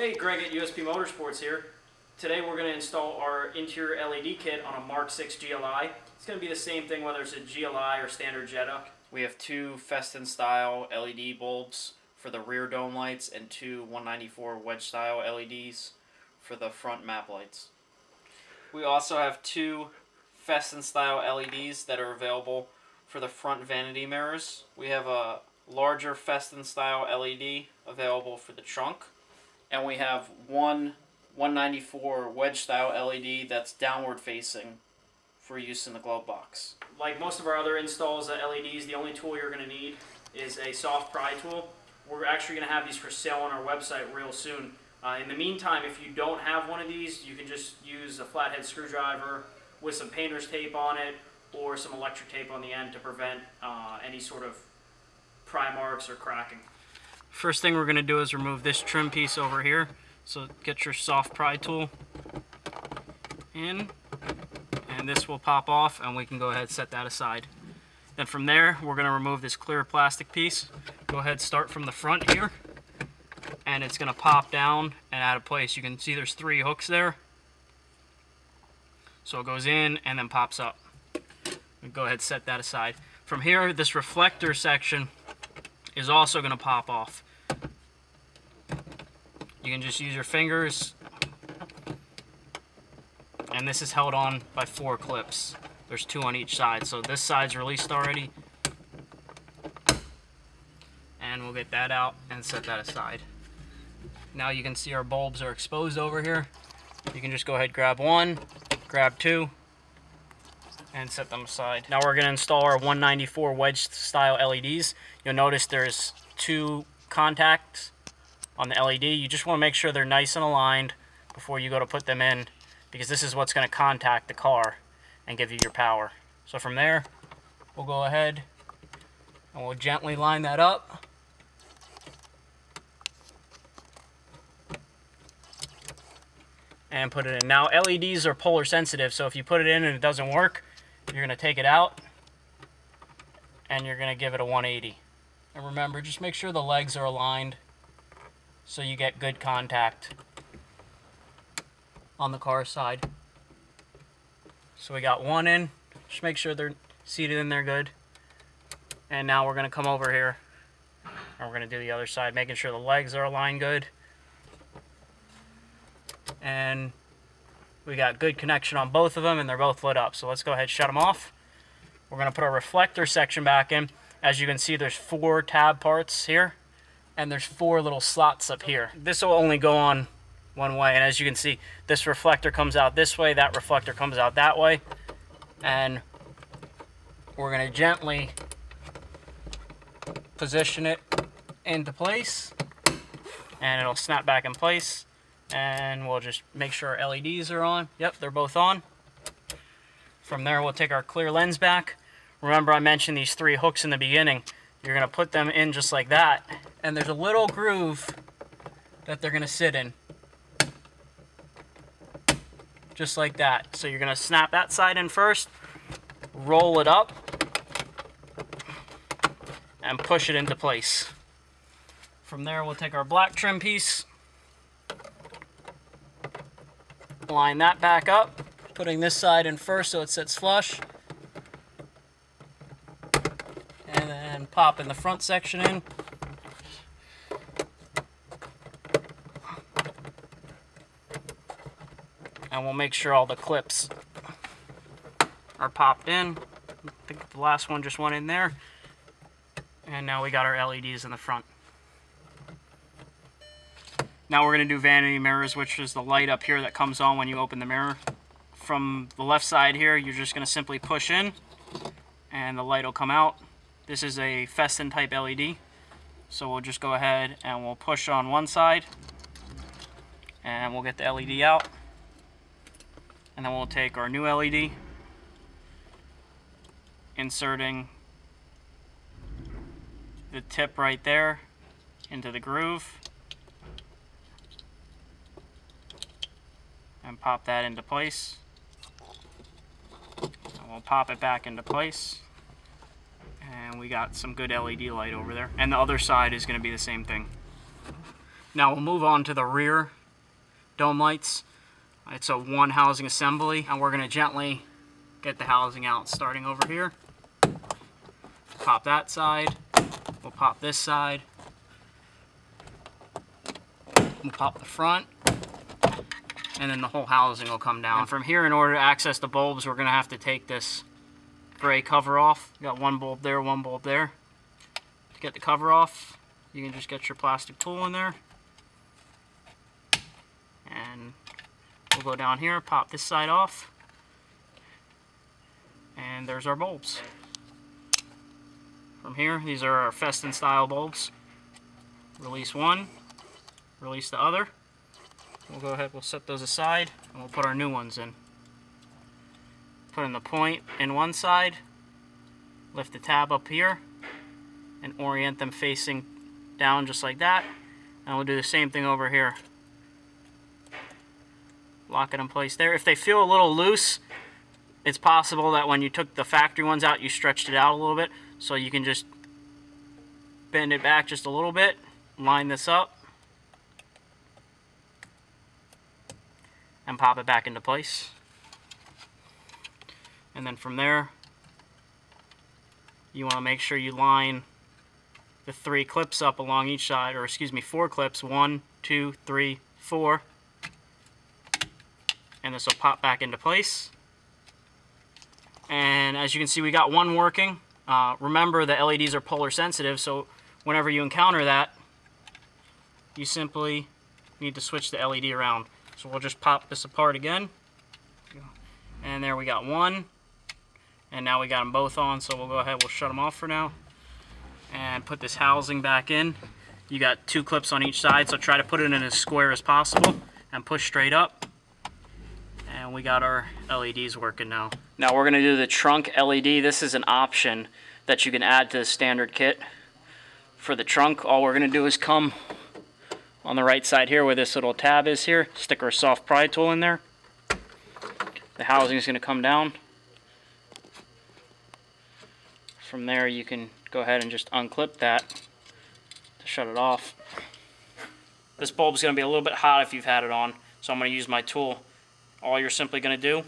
Hey, Greg at USP Motorsports here. Today we're going to install our interior LED kit on a MK6 GLI. It's going to be the same thing whether it's a GLI or standard Jetta. We have two Festin style LED bulbs for the rear dome lights and two 194 wedge style LEDs for the front map lights. We also have two Festin style LEDs that are available for the front vanity mirrors. We have a larger Festin style LED available for the trunk. And we have one 194 wedge style LED that's downward facing for use in the glove box. Like most of our other installs at LEDs, the only tool you're going to need is a soft pry tool. We're actually going to have these for sale on our website real soon. In the meantime, if you don't have one of these, you can just use a flathead screwdriver with some painter's tape on it or some electric tape on the end to prevent any sort of pry marks or cracking. First thing we're going to do is remove this trim piece over here. So get your soft pry tool in, and this will pop off, and we can go ahead and set that aside. Then from there, we're going to remove this clear plastic piece. Go ahead, start from the front here, and it's going to pop down and out of place. You can see there's three hooks there. So it goes in and then pops up. Go ahead and set that aside. From here, this reflector section is also going to pop off. You can just use your fingers, and this is held on by 4 clips. There's 2 on each side, so this side's released already. And we'll get that out and set that aside. Now you can see our bulbs are exposed over here. You can just go ahead, grab one, grab 2, and set them aside. Now we're going to install our 194 wedge style LEDs. You'll notice there's 2 contacts on the LED. You just want to make sure they're nice and aligned before you go to put them in, because this is what's going to contact the car and give you your power. So from there, we'll go ahead and we'll gently line that up. And put it in. Now LEDs are polar sensitive, so if you put it in and it doesn't work, you're going to take it out and you're going to give it a 180. And remember, just make sure the legs are aligned so you get good contact on the car side. So we got one in. Just make sure they're seated in there good. And now we're going to come over here and we're going to do the other side, making sure the legs are aligned good. And we got good connection on both of them, and they're both lit up. So let's go ahead and shut them off. We're going to put our reflector section back in. As you can see, there's 4 tab parts here, and there's 4 little slots up here. This will only go on one way, and as you can see, this reflector comes out this way, that reflector comes out that way, and we're going to gently position it into place, and it'll snap back in place. And we'll just make sure our LEDs are on. Yep, they're both on. From there, we'll take our clear lens back. Remember, I mentioned these 3 hooks in the beginning. You're going to put them in just like that. And there's a little groove that they're going to sit in. Just like that. So you're going to snap that side in first, roll it up, and push it into place. From there, we'll take our black trim piece, line that back up, putting this side in first so it sits flush, and then popping the front section in. And we'll make sure all the clips are popped in. I think the last one just went in there. And now we got our LEDs in the front. Now we're going to do vanity mirrors, which is the light up here that comes on when you open the mirror. From the left side here, you're just going to simply push in and the light will come out. This is a Festin type LED. So we'll just go ahead and we'll push on one side and we'll get the LED out. And then we'll take our new LED, inserting the tip right there into the groove, and pop that into place. And we'll pop it back into place, and we got some good LED light over there. And the other side is going to be the same thing. Now we'll move on to the rear dome lights. It's a one housing assembly, and we're going to gently get the housing out, starting over here. Pop that side. We'll pop this side. We'll pop the front, and then the whole housing will come down. And from here, in order to access the bulbs, we're going to have to take this gray cover off. You got one bulb there, one bulb there. To get the cover off, you can just get your plastic tool in there. And we'll go down here, pop this side off. And there's our bulbs. From here, these are our Festin style bulbs. Release one, release the other. We'll go ahead, we'll set those aside, and we'll put our new ones in. Put in the point in one side, lift the tab up here, and orient them facing down just like that. And we'll do the same thing over here. Lock it in place there. If they feel a little loose, it's possible that when you took the factory ones out, you stretched it out a little bit. So you can just bend it back just a little bit, line this up, and pop it back into place. And then from there, you want to make sure you line the 3 clips up along each side, or excuse me, 4 clips, 1, 2, 3, 4. And this will pop back into place. And as you can see, we got one working. Remember, the LEDs are polar sensitive, so whenever you encounter that, you simply need to switch the LED around. So we'll just pop this apart again. And there we got one. And now we got them both on, so we'll go ahead, we'll shut them off for now. And put this housing back in. You got 2 clips on each side, so try to put it in as square as possible and push straight up. And we got our LEDs working now. Now we're going to do the trunk LED. This is an option that you can add to the standard kit. For the trunk, all we're going to do is come on the right side here where this little tab is here, stick our soft pry tool in there. The housing is going to come down. From there you can go ahead and just unclip that to shut it off. This bulb is going to be a little bit hot if you've had it on, so I'm going to use my tool. All you're simply going to do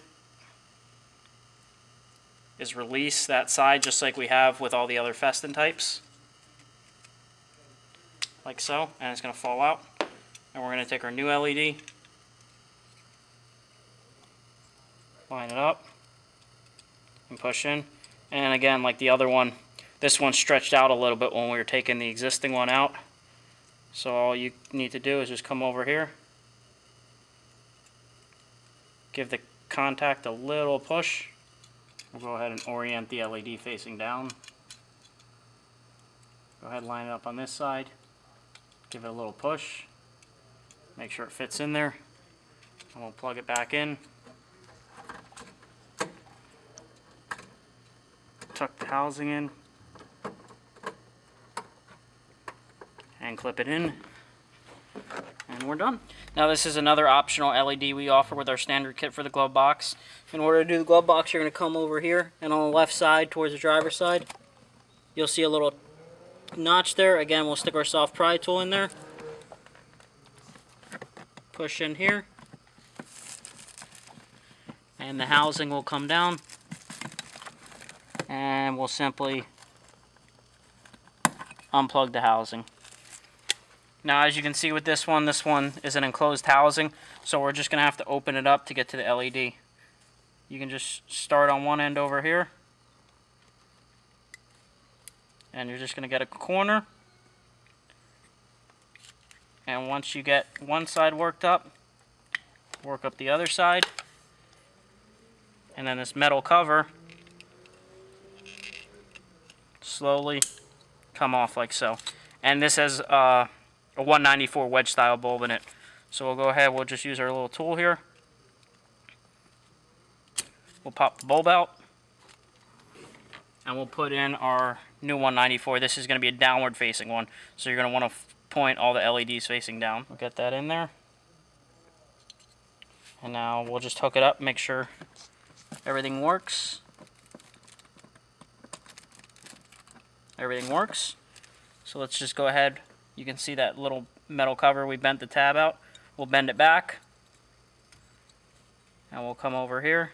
is release that side just like we have with all the other Festin types. Like so, and it's going to fall out. And we're going to take our new LED, line it up, and push in. And again, like the other one, this one stretched out a little bit when we were taking the existing one out. So all you need to do is just come over here, give the contact a little push. We'll go ahead and orient the LED facing down. Go ahead and line it up on this side. Give it a little push. Make sure it fits in there. And we'll plug it back in. Tuck the housing in. And clip it in. And we're done. Now this is another optional LED we offer with our standard kit for the glove box. In order to do the glove box, you're going to come over here, and on the left side towards the driver's side, you'll see a little notch there. Again, we'll stick our soft pry tool in there. Push in here. And the housing will come down. And we'll simply unplug the housing. Now as you can see with this one is an enclosed housing, so we're just going to have to open it up to get to the LED. You can just start on one end over here, and you're just going to get a corner, and once you get one side worked up, work up the other side, and then this metal cover slowly come off like so. And this has a 194 wedge style bulb in it. So we'll go ahead, we'll just use our little tool here. We'll pop the bulb out, and we'll put in our new 194. This is going to be a downward facing one, so you're going to want to point all the LEDs facing down. We'll get that in there. And now we'll just hook it up, make sure everything works. Everything works. So let's just go ahead, You can see that little metal cover, we bent the tab out. We'll bend it back. And we'll come over here.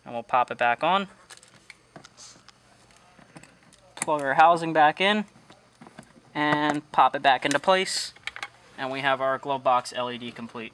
And we'll pop it back on. Plug our housing back in. And pop it back into place. And we have our glove box LED complete.